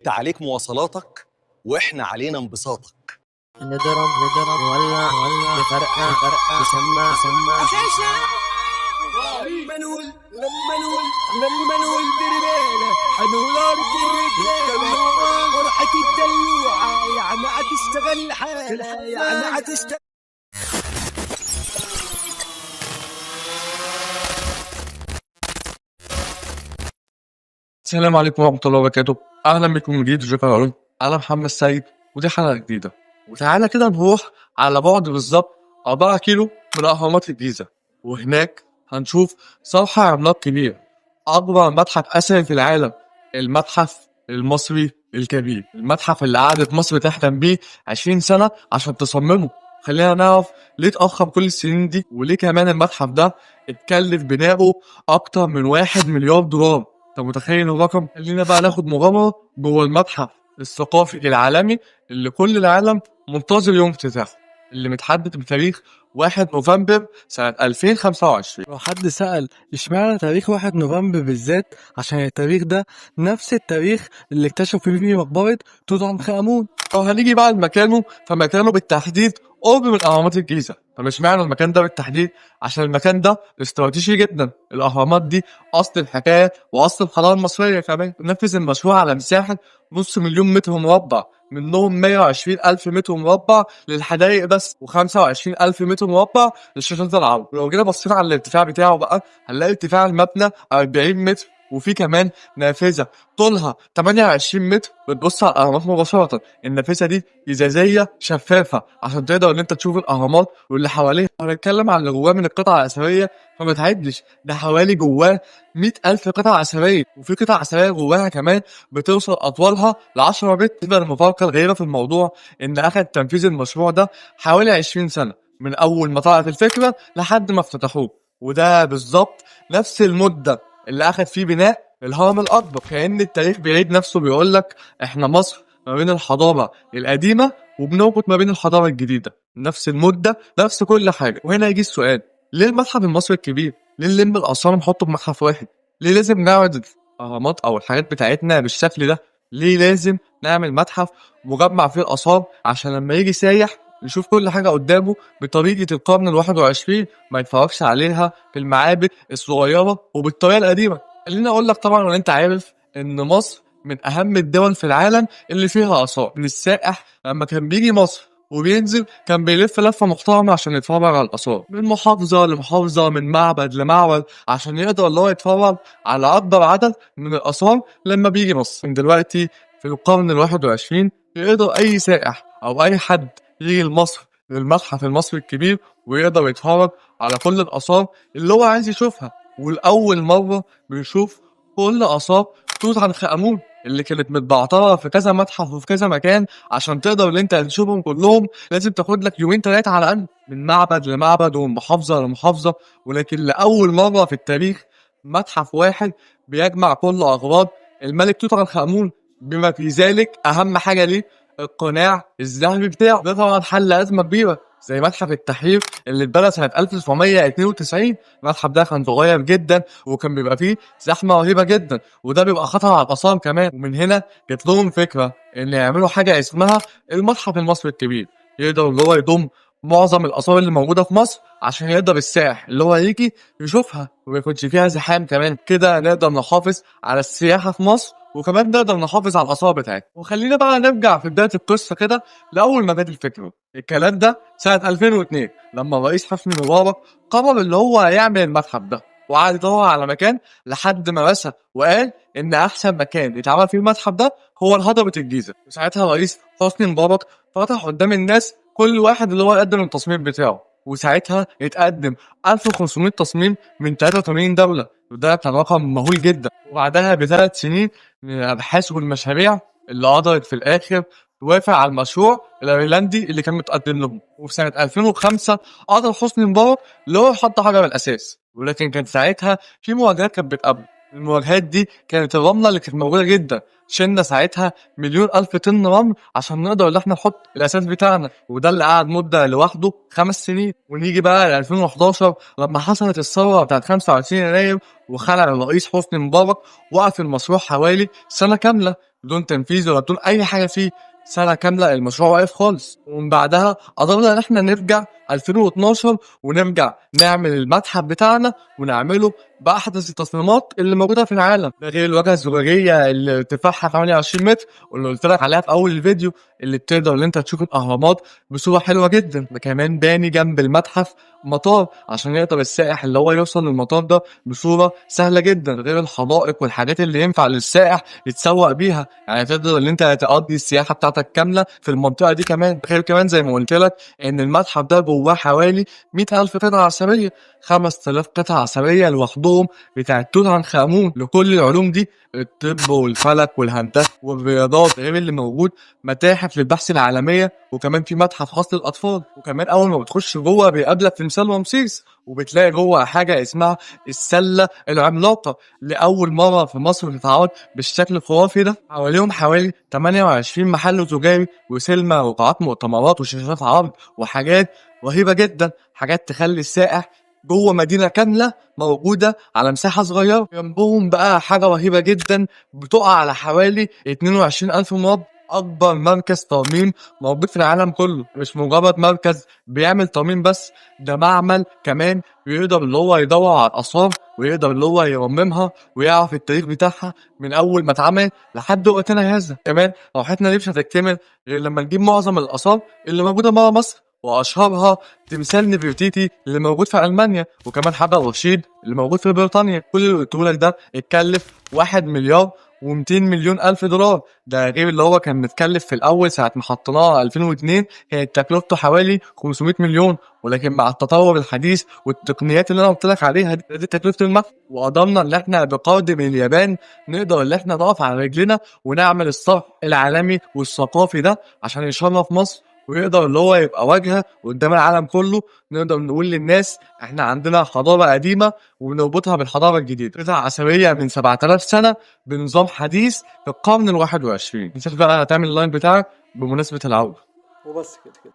انت عليك مواصلاتك واحنا علينا انبساطك. نضرب نولع نفرقع نسمع لما نقول بربالة هنقول أرض الرجالة فرحة الدلوعة يعني هتشتغل الحالة يعني هتشتغل. السلام عليكم ورحمة الله وبركاته. أهلا بكم من جديد في علوم. أنا محمد سيد ودي حلقة جديدة، وتعالى كده نروح على بعد بالظبط 4 كيلو من أهرامات الجيزة، وهناك هنشوف صرح عملاق كبير، أكبر متحف أثري في العالم، المتحف المصري الكبير، المتحف اللي قعدت مصر تحلم بيه 20 سنة عشان تصممه. خلينا نعرف ليه اتأخر كل السنين دي، وليه كمان المتحف ده اتكلف بناؤه أكتر من 1 مليار دولار. انت متخيل الرقم؟ خلينا بقى ناخد مغامرة جوه المتحف الثقافي العالمي اللي كل العالم منتظر يوم افتتاحه، اللي متحدد بتاريخ 1 نوفمبر سنة 2025. لو حد سأل اشمعنى تاريخ 1 نوفمبر بالذات، عشان التاريخ ده نفس التاريخ اللي اكتشفوا فيه مقبرة توت عنخ آمون. لو هنيجي بقى لمكانه، فمكانه بالتحديد قرب من أهرامات الجيزة. طب اشمعنى المكان ده بالتحديد؟ عشان المكان ده استراتيجي جدا. الأهرامات دي أصل الحكاية وأصل الحضارة المصرية كمان. نفذ المشروع على مساحة 500,000 متر مربع، منهم 120,000 متر مربع للحدائق بس، و25,000 متر مربع للشاشات العرض. ولو جينا بصينا على الارتفاع بتاعه بقى، هنلاقي ارتفاع المبنى 40 متر، وفي كمان نافذة طولها 28 متر بتبص على الأهرامات مباشرة. النافذة دي إزازية شفافة عشان تقدر إن أنت تشوف الأهرامات واللي حواليها. هنتكلم عن اللي جواه من القطع الأثرية فما تعدش، ده حوالي جواه 100,000 قطعة أثرية، وفي قطع أثرية جواها كمان بتوصل أطوالها ل10 متر. تبقى المفارقة الغريبة في الموضوع إن أخد تنفيذ المشروع ده حوالي 20 سنة، من أول ما طلعت الفكرة لحد ما افتتحوه، وده بالظبط نفس المدة اللي أخد فيه بناء الهرم الأكبر. كأن التاريخ بيعيد نفسه، بيقولك إحنا مصر ما بين الحضارة القديمة وبنربط ما بين الحضارة الجديدة، نفس المدة نفس كل حاجة. وهنا يجي السؤال، ليه المتحف المصري الكبير؟ ليه نلم الآثار نحطه في متحف واحد؟ ليه لازم نعرض الأهرامات أو الحاجات بتاعتنا بالشكل ده؟ ليه لازم نعمل متحف مجمع فيه الآثار عشان لما يجي سايح يشوف كل حاجة قدامه بطريقة القرن ال21، ما يتفرجش عليها في المعابد الصغيرة وبالطريقة القديمة؟ خليني أقول لك طبعا، وأنت عارف إن مصر من أهم الدول في العالم اللي فيها آثار. من السائح لما كان بيجي مصر وبينزل كان بيلف لفة محترمة عشان يتفرج على الآثار، من محافظة لمحافظة، من معبد لمعبد، عشان يقدر اللي هو يتفرج على أكبر عدد من الآثار لما بيجي مصر. من دلوقتي في القرن ال21 يقدر أي سائح أو أي حد يجي لمصر للمتحف المصري الكبير ويقدر يتفرج على كل الآثار اللي هو عايز يشوفها. والأول مرة بيشوف كل آثار توت عنخ آمون اللي كانت متبعترة في كذا متحف وفي كذا مكان. عشان تقدر ان انت تشوفهم كلهم لازم تاخد لك 2-3 على الأقل، من معبد لمعبد ومن محافظة لمحافظة. ولكن لأول مرة في التاريخ متحف واحد بيجمع كل أغراض الملك توت عنخ آمون، بما في ذلك أهم حاجة ليه القناع الذهبي بتاعه. ده طبعا حل أزمة كبيرة، زي متحف التحرير اللي اتبنى سنة 1992. المتحف ده كان صغير جدا وكان بيبقى فيه زحمة رهيبة جدا، وده بيبقى خطر على الآثار كمان. ومن هنا جت لهم فكرة إن يعملوا حاجة اسمها المتحف المصري الكبير، يقدر اللي هو يضم معظم الآثار اللي موجودة في مصر عشان يقدر السائح اللي هو يجي يشوفها وما يكونش فيها زحام. كمان كده نقدر نحافظ على السياحة في مصر، وكمان نقدر نحافظ على الآثار بتاعتنا. وخلينا بقى نرجع في بداية القصة كده لأول ما بدأت الفكرة. الكلام ده سنة 2002 لما الرئيس حسني مبارك قرر اللي هو يعمل المتحف ده، وقعد يدور على مكان لحد ما رسى وقال إن أحسن مكان يتعمل فيه المتحف ده هو هضبة الجيزة. وساعتها الرئيس حسني مبارك فتح قدام الناس كل واحد اللي هو يقدم التصميم بتاعه، وساعتها اتقدم 1500 تصميم من 83 دولة، وده كان رقم مهول جدا. وبعدها ب3 سنين من الأبحاث والمشاريع اللي قدرت في الآخر توافق على المشروع الأيرلندي اللي كان متقدم لهم. وفي سنة 2005 قدر حسني مبارك اللي هو يحط حجر الأساس، ولكن كان ساعتها في مواجهات كانت بتقابله. المواجهات دي كانت الرملة اللي كانت موجودة جدا، شلنا ساعتها مليون ألف طن رمل عشان نقدر إن احنا نحط الأساس بتاعنا، وده اللي قعد مدة لوحده 5 سنين. ونيجي بقى ل 2011 لما حصلت الثورة بتاعت 25 يناير وخلع الرئيس حسني مبارك، وقف المشروع حوالي سنة كاملة بدون تنفيذ ولا بدون أي حاجة فيه. سنة كاملة المشروع واقف خالص. ومن بعدها قدرنا إن احنا نرجع 2012 ونرجع نعمل المتحف بتاعنا ونعمله بأحدث التصميمات اللي موجودة في العالم، ده غير الواجهة الزجاجية اللي ارتفاعها 28 متر واللي قلت لك عليها في أول الفيديو، اللي بتقدر إن أنت تشوف الأهرامات بصورة حلوة جدا. كمان باني جنب المتحف مطار عشان يقدر السائح اللي هو يوصل للمطار ده بصورة سهلة جدا، غير الحدائق والحاجات اللي ينفع للسائح يتسوق بيها، يعني تقدر ان انت تقضي السياحة بتاعتك كاملة في المنطقة دي. كمان غير كمان زي ما قلت لك ان المتحف ده جواه حوالي 100,000 قطعة عثرية، 5000 قطعة عثرية لوحدهم بتاع توت عنخ آمون لكل العلوم دي، الطب والفلك والهندسة والرياضات، غير اللي موجود متاحف للبحث العالمية، وكمان في متحف خاص للأطفال. وكمان أول ما بتخش جوه بيقابلك تمثال رمسيس، وبتلاقي جوه حاجة اسمها السلة العملاقة لأول مرة في مصر بتتعرض بالشكل الخرافي ده. حواليهم حوالي 28 محل تجاري وسينما وقاعات مؤتمرات وشاشات عرض وحاجات رهيبة جدا، حاجات تخلي السائح جوه مدينة كاملة موجودة على مساحة صغيرة. جنبهم بقى حاجة رهيبة جدا بتقع على حوالي 22,000 مربع، أكبر مركز ترميم موجود في العالم كله. مش مجرد مركز بيعمل ترميم بس، ده معمل كمان بيقدر اللي هو يدور على الآثار ويقدر اللي هو يرممها ويعرف التاريخ بتاعها من أول ما اتعمل لحد وقتنا هذا. كمان راحتنا دي مش هتكتمل غير لما نجيب معظم الآثار اللي موجودة برا مصر، واشهرها تمثال نفرتيتي اللي موجود في المانيا، وكمان حجر رشيد اللي موجود في بريطانيا. كل اللي قلته لك ده اتكلف 1 مليار و200 مليون الف دولار، ده غير اللي هو كان متكلف في الاول ساعه ما حطيناه 2002 كانت تكلفته حوالي 500 مليون، ولكن مع التطور الحديث والتقنيات اللي انا قلت لك عليها دي تكلفه المتحف. وقدرنا ان احنا بقرض من اليابان نقدر ان احنا نقف على رجلنا ونعمل الصرح العالمي والثقافي ده عشان يشرف مصر، ويقدر اللي هو يبقى واجهة قدام العالم كله. نقدر نقول للناس احنا عندنا حضارة قديمة ونربطها بالحضارة الجديدة، قطع أثرية من 7000 سنة بنظام حديث في القرن ال21. متنساش بقى تعمل اللايك بتاعك بمناسبة العودة. وبس كده.